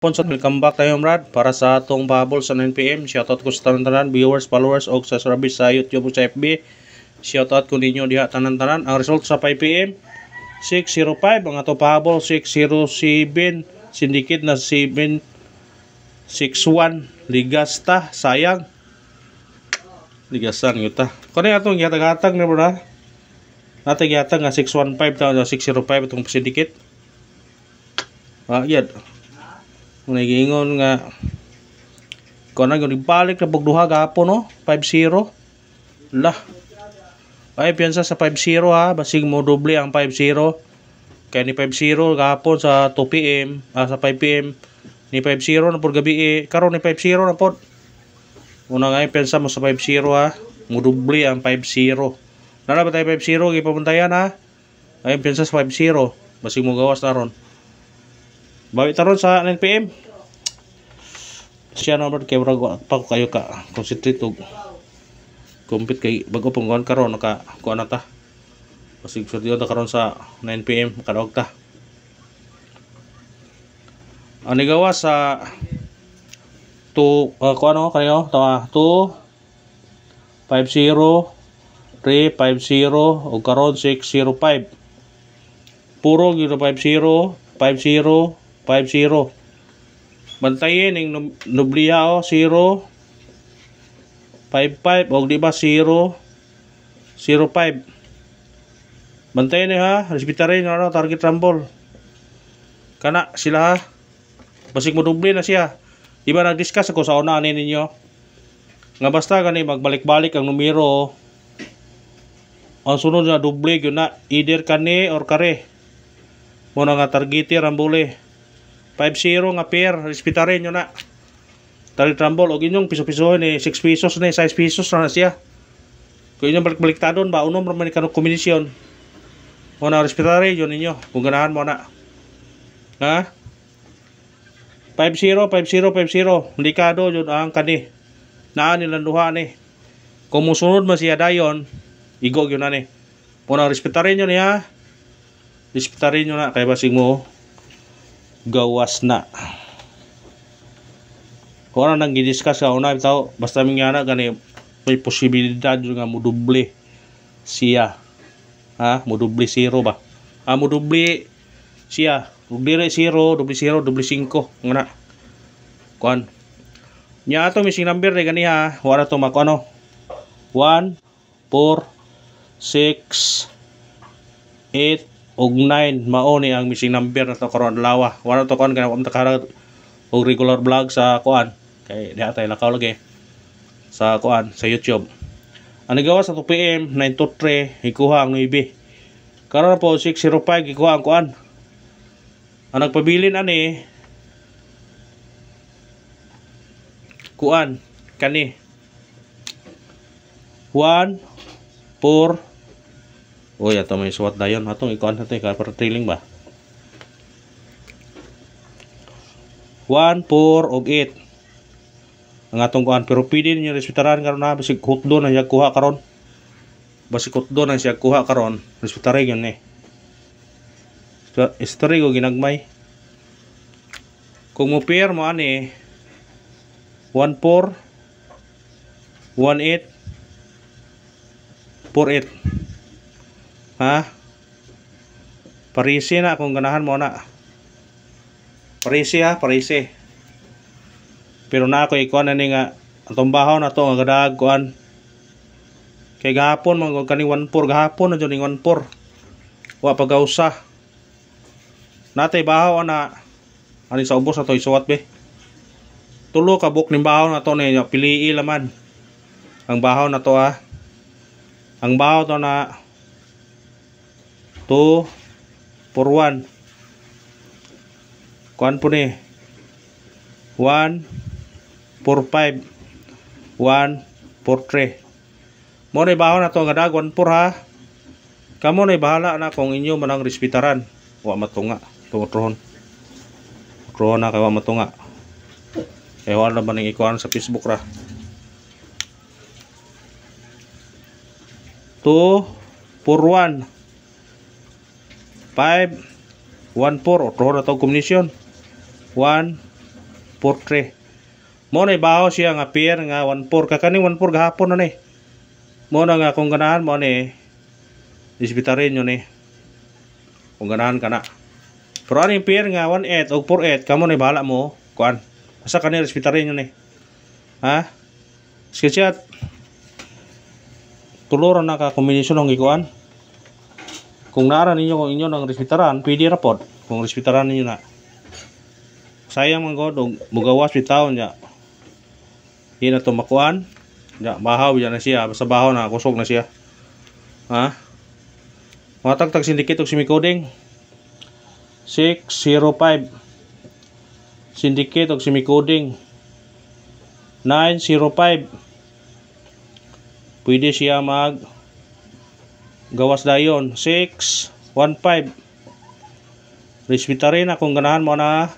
Welcome back tayo Brad para sa atong pahabol sa 9pm. Shoutout ko sa tanan-tanan, viewers, followers og sa service sa YouTube o sa FB. Shoutout ko ninyo diha tanan-tanan. Ang result sa 5pm 605, ang ato pahabol 607, syndicate na 761, ligasta, sayang. Ligasan yuta. Kani atong gihatag-hatag na bro. Natay gihatag nga 615 ta 605 itong syndicate. Yad. Nagingon nga kung na yung ibalik na pagduha gapon no 5-0 lah ay piyansa sa 5-0 ha basig mo doble ang 5-0 kaya ni 5-0 gapon sa 2pm sa 5pm ni 5-0 na por gabi karon ni 5-0 na pod una nga piyansa mo sa 5-0 ha mo doble ang 5-0 nara ba tayo 5-0 gipapuntayan ha ay piyansa sa 5-0 basig mo gawas na ron. Bawi taron sa 9pm. Siya naman kay murag pa kayo ka concentrate og compete kay bago punggon karon naka kuan ta. Basig seryo ta karon sa 9pm kadawag ta. Ani gawas sa 2 kuan kayo tawa 2 50 350 og karon 605. Puro gyud 50 50 5-0. Bantayin yung nubliya 0 5-5 o di ba 0 0-5. Bantayin ha, respetarin yung target rumble. Kana sila ha. Basig mo dubli na siya. Di ba nag-discuss ako sa una ninyo? Nga basta gani magbalik-balik ang numero. Ang sunod na dubli yun na either kani or kare. Muna nga targeti rambole 5-0 nga pair, respetarin nyo na. Target rumble, o inyong piso-piso ni 6 pesos na 6 pesos na siya. Kung inyong balik-baliktadon ba, unom naman ikanong kombinasyon. Muna respetarin yun ninyo, kung ganahan mo na. Ha? 5-0, 5-0, 5-0, likado yun ang kani. Naan nilang duha ni. Kung musunod mo siya dayon, igog yun na ni. Muna respetarin yun niya. Respetarin nyo na, kaya basig mo gawas na. Kung ano nang gidiscuss ka una bitaw basta mingyana gani may posibilidad nga mo doble siya. Ha, mo doble 0 ba? Mo doble siya. Doble 0, doble 0, doble 5 ngana. Kuan. Nya ato missing number ni gani ha. Wala to makuano. 1 4 6 8 og 9 mao ni ang missing number na to karon lawa. Wala to kon kana ta og regular vlog sa kuan kay diha tay lakaw lagi sa kuan sa YouTube. Ang gawa sa 2pm 923 ikuha ang 9. Karon po 605 ikuha ang kuan. Ang nagpabilin ani kuan kani 1 4 Uy, ato may suwat dayon. Atong ikuan natin para trailing ba? 1, 4, og 8. Ang atong kuan. Pero pwede ninyo respetaran karon na. Basig hutdo na siya kuha karon. Basig hutdo na siya kuha karon. Respetaran yun eh. History ko ginagmay. Kung mo pair mo ani 1, 4, 1, 8, 4, 8. Ha? Parisi na kung ganahan mo na. Parisi ha, parisi. Pero na ako ikuan na ni nga atong bahaw na to nga gadag kuan. Kay gahapon man kani 14 gahapon na jud ning 14. Wa pagausa. Natay bahaw na ani sa ubos na to isuwat be. Tulo ka buk ning bahaw na to ni pilii laman. Ang bahaw na to ha. Ang bahaw to na 2 for 1 kuan po ni 1 for 5 1 for 3 mo na bahon na to nga dag 1 for ha kamo na bahala na kung inyo manang respetaran wa matunga turon na kay wa matunga kay wala man ning ikuan sa Facebook ra 2 for 1 5 1 4 otro na to kombinasyon 1 4-3. Mo na ibaho siya nga pair nga 1-4. Kakaning 1-4 gahapon na ni. Mo na nga kung ganahan mo ni disbitarin yun ni. Kung ganahan ka na. Pero aning pair nga 1-8 o 4-8 kamo na bahala mo kuan. Asa kanil disbitarin yun ni. Ha? Sketchat. Tuluran na ka kombinasyon ng ikuan. Kung naara ninyo kung inyo ng respetaran, pwede rapod. Kung respetaran ninyo na. Sayang man god og mugawas bitaw nya. Di na to makuan. Nya bahaw ya na siya, basta bahaw na kusog na siya. Ha? Matagtag syndicate og semi-coding. 605. Syndicate og semi-coding. 905. Pwede siya mag gawas dayon. 615. Respetarin na kung ganahan mo na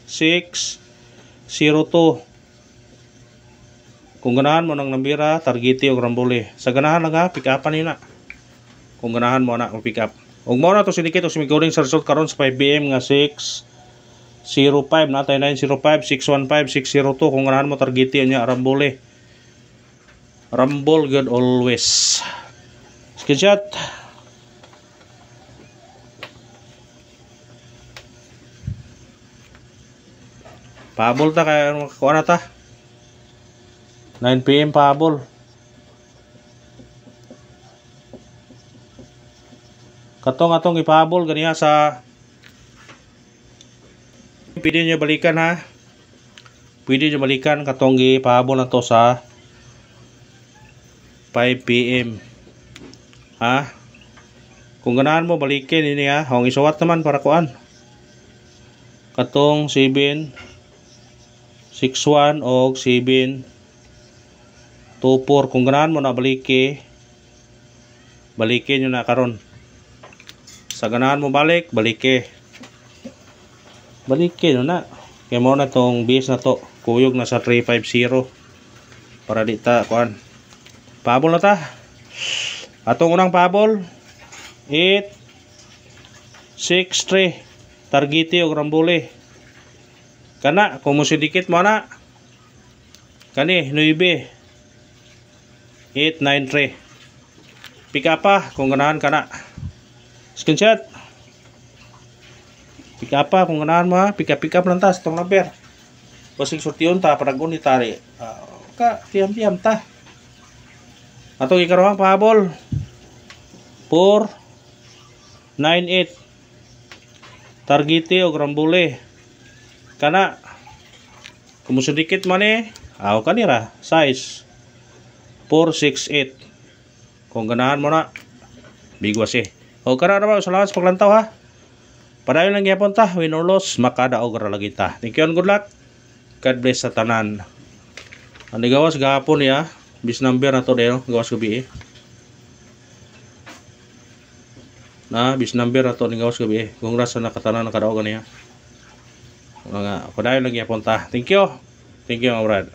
602. Kung ganahan mo ng nambira, targeti o rambole. Sa ganahan lang ha, pick upan nyo na. Kung ganahan mo na, pick up. Huwag mo na ito sinikit o sumiguring sa result karon sa 5pm nga 605. Natay 905, 615, 602. Kung ganahan mo, targeti niya, rambole. Rumble good always. Screenshot. Pahabol ta kaya kuha na ta. 9pm pahabol. Katong ipahabol ganiha sa pwede nyo balikan ha. Pwede nyo balikan katong ipahabol na to sa 5pm. Ha? Kung ganahan mo balikin ini ha. Hong isuwat naman para kuan. Katong 7 6-1 o 7-2-4 kung ganahan mo na balikin nyo na karon. Sa ganahan mo balikin nyo na. Kaya mo na tong base na to kuyog na sa 350 para di ta kuan. Pahabol na ta. Atong unang pahabol 8-6-3 targeti o rambole. Kana kung mo sidikit mo na kani 9-8-9-3 pick up pa kung ganahan ka na. Screenshot. Pick up pa kung ganahan mo ha. Pick up lang ta sa itong number. Basig sortiyon ta paragon ni tari. Ka tiyam ta. Atong ikarawang pahabol 4-9-8 targeti o rambole. Kana kumusudikit man aw kanira size 4-6-8 kung ganahan mo na bigwas o kana naman salamat sa paglantaw ha. Padayon lang gyapon ta win or loss makadaog ra lagi ta. Thank you and good luck. God bless sa tanan. Ani gawas gahapon ya bis number na to dero gawas gabi na bis number na to ni gawas gabi congrats sa nakatanan nakadaog niya. Mga padayon lang gyapon ta. Thank you mga brad.